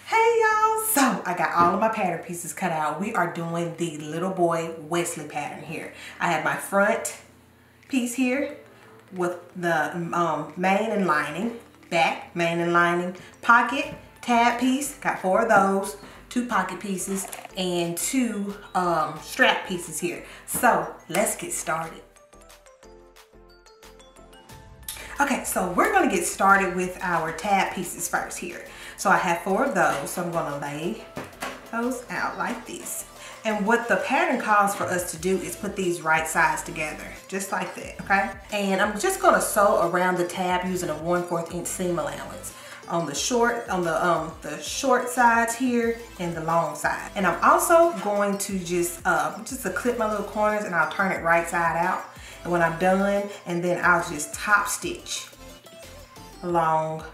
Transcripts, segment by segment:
Hey y'all, so I got all of my pattern pieces cut out. We are doing the little boy Wellesley pattern here. I have my front piece here with the main and lining, back, main and lining, pocket, tab piece, got 4 of those, 2 pocket pieces, and 2 strap pieces here. So let's get started. Okay, so we're gonna get started with our tab pieces first here. So I have 4 of those, so I'm gonna lay those out like this. And what the pattern calls for us to do is put these right sides together, just like that, okay? And I'm just gonna sew around the tab using a 1/4 inch seam allowance on the short sides here and the long side. And I'm also going to just clip my little corners, and I'll turn it right side out. And when I'm done, and then I'll just top stitch along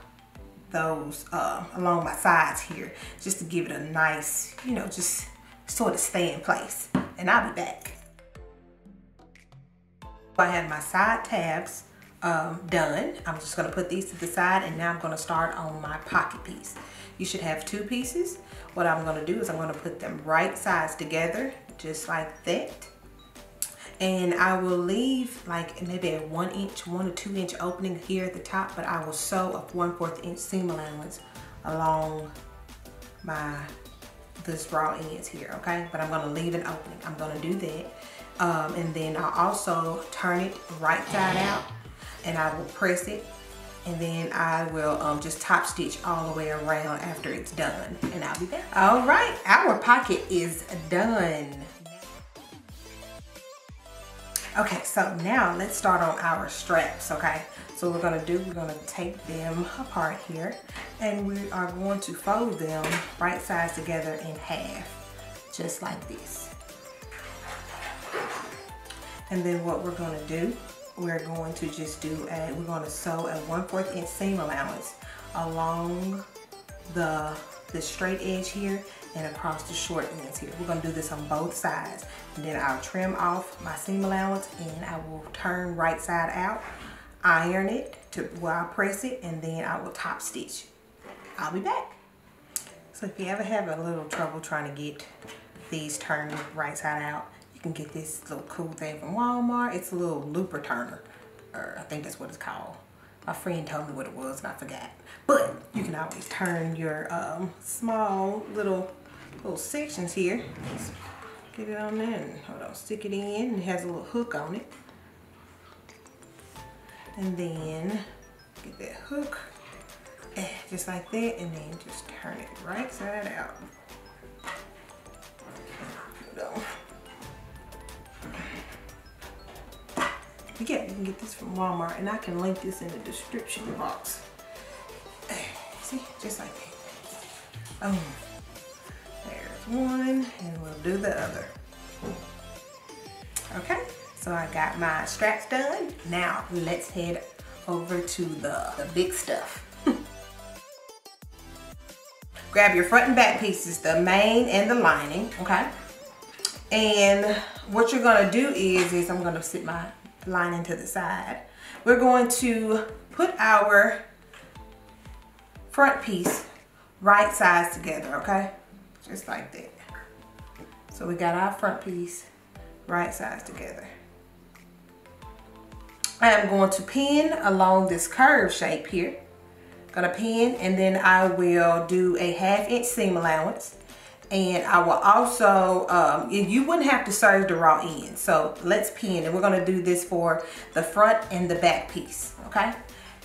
those, along my sides here, just to give it a nice, you know, just sort of stay in place. And I'll be back. I have my side tabs done. I'm just gonna put these to the side, and now I'm gonna start on my pocket piece. You should have 2 pieces. What I'm gonna do is I'm gonna put them right sides together, just like that. And I will leave like maybe a 1 or 2 inch opening here at the top, but I will sew a 1/4 inch seam allowance along this raw ends here, okay? But I'm gonna leave an opening. I'm gonna do that. And then I'll also turn it right side out, and I will press it, and then I will just top stitch all the way around after it's done, and I'll be back. All right, our pocket is done. Okay, so now let's start on our straps, okay? So what we're gonna take them apart here, and we are going to fold them right sides together in half, just like this. And then what we're gonna do, we're going to sew a 1/4 inch seam allowance along the straight edge here and across the short ends here. We're gonna do this on both sides. And then I'll trim off my seam allowance, and I will turn right side out, iron it to where I press it, and then I will top stitch. I'll be back. So if you ever have a little trouble trying to get these turned right side out, you can get this little cool thing from Walmart. It's a little looper turner, or I think that's what it's called. My friend told me what it was and I forgot. But you can always turn your small little sections here. Just get it on there and hold on, stick it in. It has a little hook on it. And then get that hook, just like that, and then just turn it right side out. Hold on. You can get this from Walmart, and I can link this in the description box. See, just like that. There's one, and we'll do the other. Okay, so I got my straps done. Now let's head over to the big stuff. Grab your front and back pieces, the main and the lining, okay? And what you're gonna do is I'm gonna sit my lining to the side. We're going to put our front piece right sides together, okay? Just like that. So we got our front piece right sides together. I am going to pin along this curve shape here. Gonna pin, and then I will do a 1/2 inch seam allowance. And I will also, you wouldn't have to serge the raw end. So let's pin, and we're gonna do this for the front and the back piece, okay?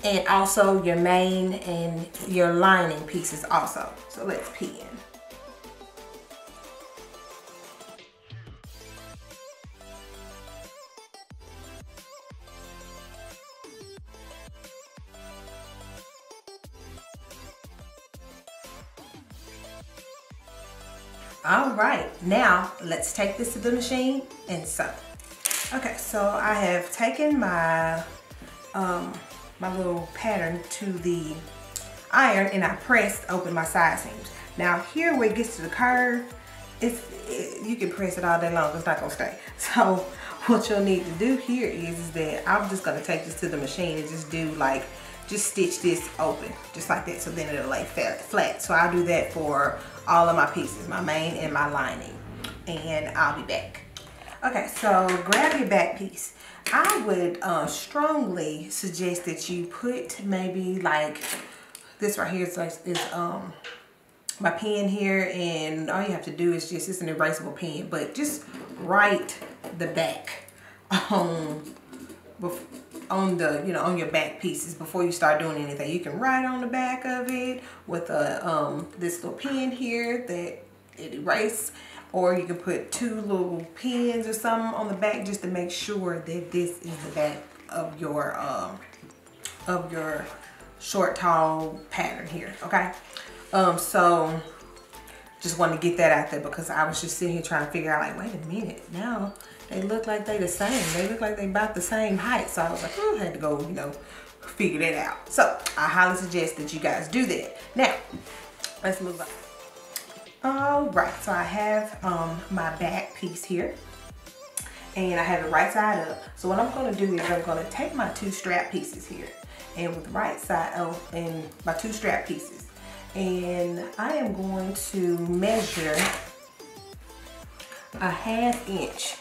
And also your main and your lining pieces also. So let's pin. All right, now let's take this to the machine and sew. Okay, so I have taken my my little pattern to the iron, and I pressed open my side seams. Now here where it gets to the curve, you can press it all day long, it's not gonna stay. So what you'll need to do here is that I'm just gonna take this to the machine and just do like just stitch this open, just like that, so then it'll lay flat. So I'll do that for all of my pieces, my main and my lining, and I'll be back. Okay, so grab your back piece. I would strongly suggest that you put maybe like this right here is my pen here, and all you have to do is just, it's an erasable pen, but just write the back on the, you know, on your back pieces before you start doing anything. You can write on the back of it with a this little pen here that it erases, or you can put two little pins or something on the back just to make sure that this is the back of your short tall pattern here. Okay, so just wanted to get that out there because I was just sitting here trying to figure out, like, wait a minute, now they look like they the same. They look like they about the same height. So I was like, oh, I had to go, you know, figure that out. So I highly suggest that you guys do that. Now, let's move on. All right, so I have my back piece here, and I have it right side up. So what I'm going to do is I'm going to take my two strap pieces here, and with the right side and my two strap pieces, and I am going to measure a 1/2 inch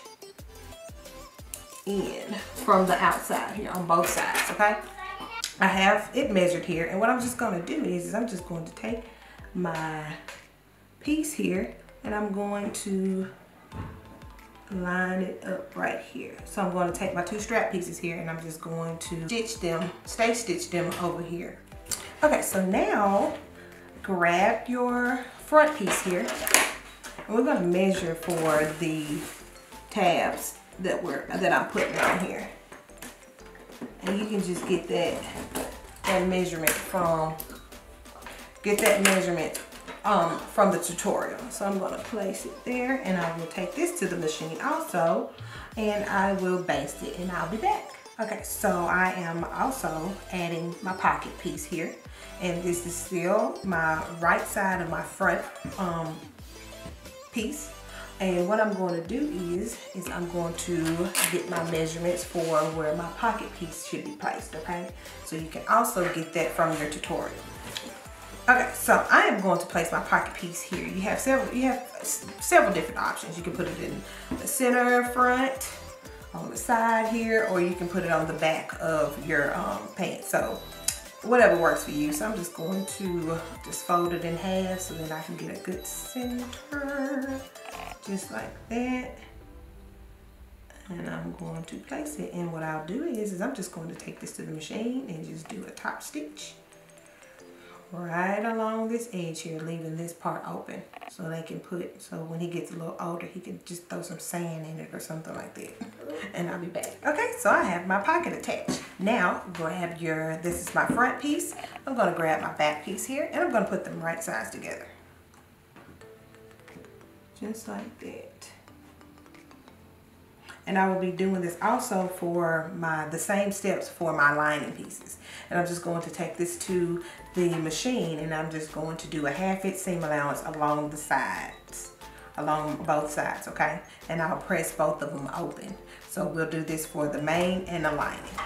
in from the outside here on both sides. Okay, I have it measured here, and what I'm just going to do is I'm just going to take my piece here and I'm going to line it up right here. So I'm going to take my two strap pieces here and I'm just going to stitch them, stitch them over here. Okay, so now grab your front piece here, and we're going to measure for the tabs that I'm putting on here. And you can just get that measurement from from the tutorial. So I'm going to place it there, and I will take this to the machine also, and I will baste it, and I'll be back. Okay, so I am also adding my pocket piece here, and this is still my right side of my front piece. And what I'm going to do is I'm going to get my measurements for where my pocket piece should be placed. Okay, so you can also get that from your tutorial. Okay, so I am going to place my pocket piece here. You have several different options. You can put it in the center, front, on the side here, or you can put it on the back of your pants. So whatever works for you. So I'm just going to just fold it in half so that I can get a good center, just like that. And I'm going to place it. And what I'll do is I'm just going to take this to the machine and just do a top stitch right along this edge here, leaving this part open so they can so when he gets a little older, he can just throw some sand in it or something like that. And I'll be back. Okay, so I have my pocket attached. Now grab this is my front piece. I'm going to grab my back piece here, and I'm going to put them right sides together, just like that. And I will be doing this also for the same steps for my lining pieces. And I'm just going to take this to the machine, and I'm just going to do a 1/2 inch seam allowance along the sides, along both sides, okay? And I'll press both of them open. So we'll do this for the main and the lining.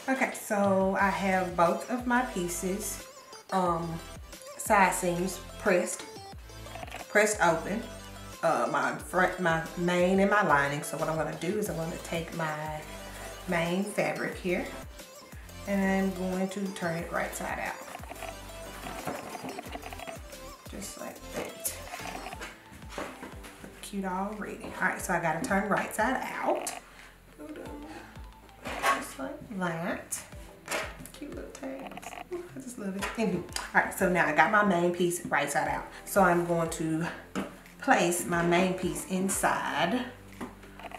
Okay, so I have both of my pieces side seams pressed open, my main and my lining. So what I'm going to do is I'm going to take my main fabric here, and I'm going to turn it right side out, just like that. Cute already. All right, so I got to turn right side out, just like that. Cute little tags. I just love it. All right, so now I got my main piece right side out. So I'm going to place my main piece inside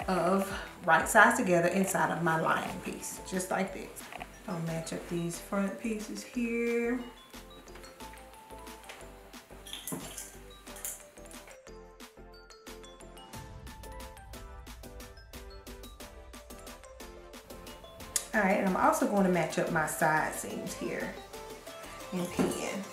of, right sides together, inside of my lining piece, just like this. I'll match up these front pieces here. All right, and I'm also going to match up my side seams here in pen.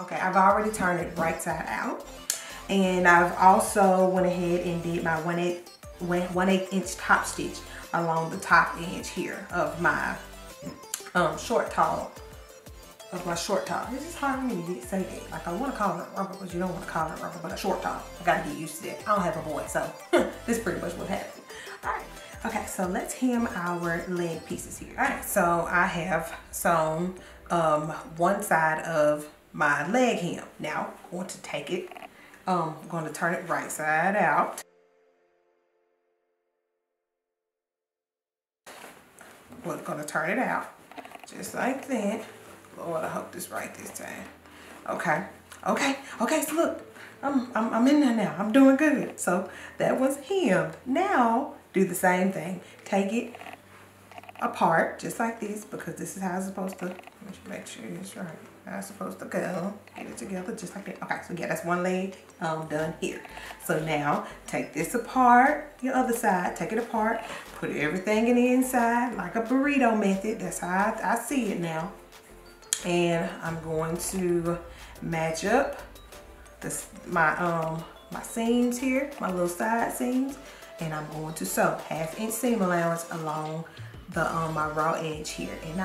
Okay, I've already turned it right side out. And I've also went ahead and did my 1/8 inch top stitch along the top edge here of my short tall. This is hard for me to say that. Like, I want to call it rubber, but you don't want to call it rubber, but a short tall. I gotta get used to that. I don't have a voice, so this is pretty much what happened. All right. Okay, so let's hem our leg pieces here. All right, so I have sewn one side of my leg hem. Now, I'm going to take it, I'm going to turn it right side out. We're going to turn it out, just like that. Lord, I hope this right this time. Okay, so look, I'm in there now. I'm doing good. So that was hemmed. Now, do the same thing. Take it apart, just like this, because this is how it's supposed to, make sure it's right. How it's supposed to go. Get it together, just like that. Okay, so yeah, that's one leg done here. So now, take this apart, your other side, take it apart, put everything in the inside, like a burrito method. That's how I see it now. And I'm going to match up this, my seams here, my little side seams, and I'm going to sew 1/2 inch seam allowance along the my raw edge here, and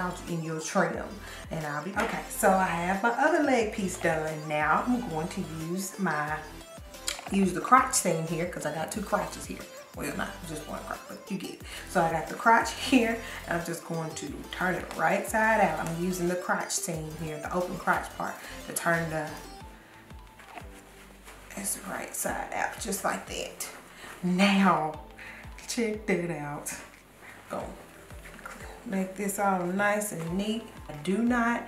you'll trim, and I'll be okay. So I have my other leg piece done. Now I'm going to use the crotch seam here, because I got 2 crotches here. Well, not just one crotch, but you get it. So I got the crotch here, and I'm just going to turn it right side out. I'm using the crotch seam here, the open crotch part, to turn it's right side out, just like that. Now, check that out. Go make this all nice and neat. Do not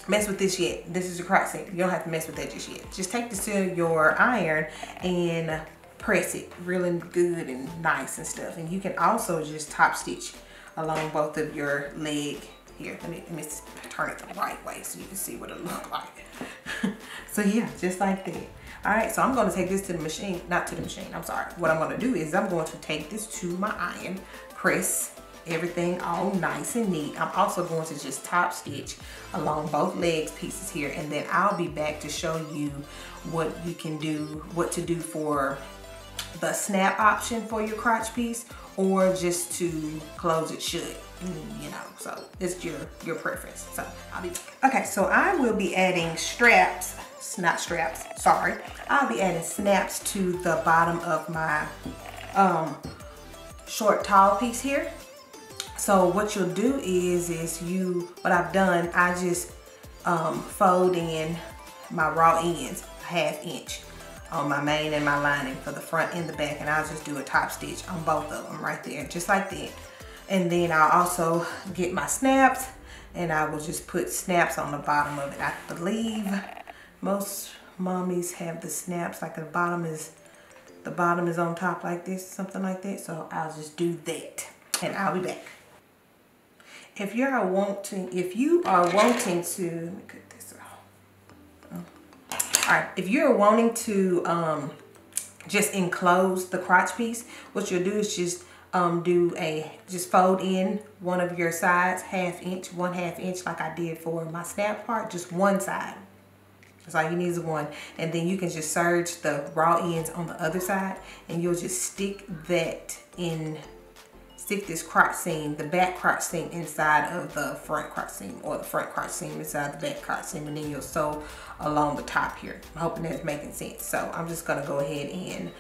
mess with this yet. This is your crotch seam. You don't have to mess with that just yet. Just take this to your iron and press it really good and nice and stuff. And you can also just top stitch along both of your leg here. Let me turn it the right way so you can see what it looks like. So yeah, just like that. All right, so I'm going to take this to the machine, not to the machine, I'm sorry. What I'm going to do is I'm going to take this to my iron, press everything all nice and neat. I'm also going to just top stitch along both legs pieces here, and then I'll be back to show you what you can do, what to do for the snap option for your crotch piece, or just to close it shut, you know, so it's your preference. So I'll be back. Okay, so I will be adding straps, not straps, sorry. I'll be adding snaps to the bottom of my short tall piece here. So what you'll do is what I've done, I just fold in my raw ends 1/2 inch on my main and my lining for the front and the back, and I'll just do a top stitch on both of them right there, just like that. And then I'll also get my snaps, and I will just put snaps on the bottom of it. I believe most mommies have the snaps, like the bottom is on top like this, something like that. So I'll just do that, and I'll be back. If you are wanting to, let me cut this off. All right, if you're wanting to just enclose the crotch piece, what you'll do is just just fold in one of your sides 1/2 inch, 1/2 inch, like I did for my snap part, just one side. That's all you need is one. And then you can just serge the raw ends on the other side, and you'll just stick this crotch seam, the back crotch seam, inside of the front crotch seam, or the front crotch seam inside the back crotch seam, and then you'll sew along the top here. I'm hoping that's making sense. So I'm just gonna go ahead and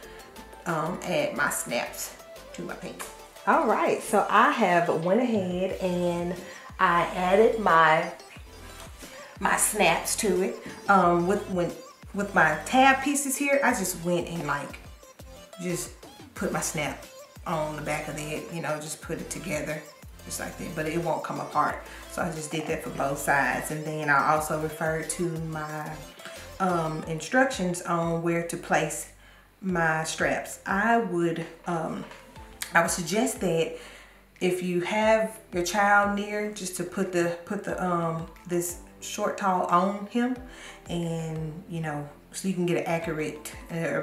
add my snaps to my piece. All right, so I have went ahead and I added my snaps to it. With my tab pieces here, I just went and just put my snap on the back of it, you know, just put it together just like that, but it won't come apart. So I just did that for both sides. And then I also referred to my instructions on where to place my straps. I would suggest that if you have your child near, just to put this short tall on him, and you know, so you can get an accurate,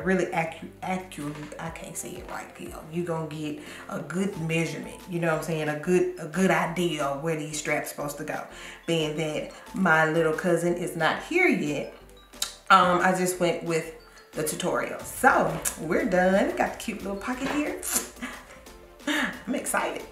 really accurate, I can't say it right, Peel. You're gonna get a good measurement, you know what I'm saying? A good idea of where these straps supposed to go. Being that my little cousin is not here yet, I just went with the tutorial. So we're done. Got the cute little pocket here. I'm excited.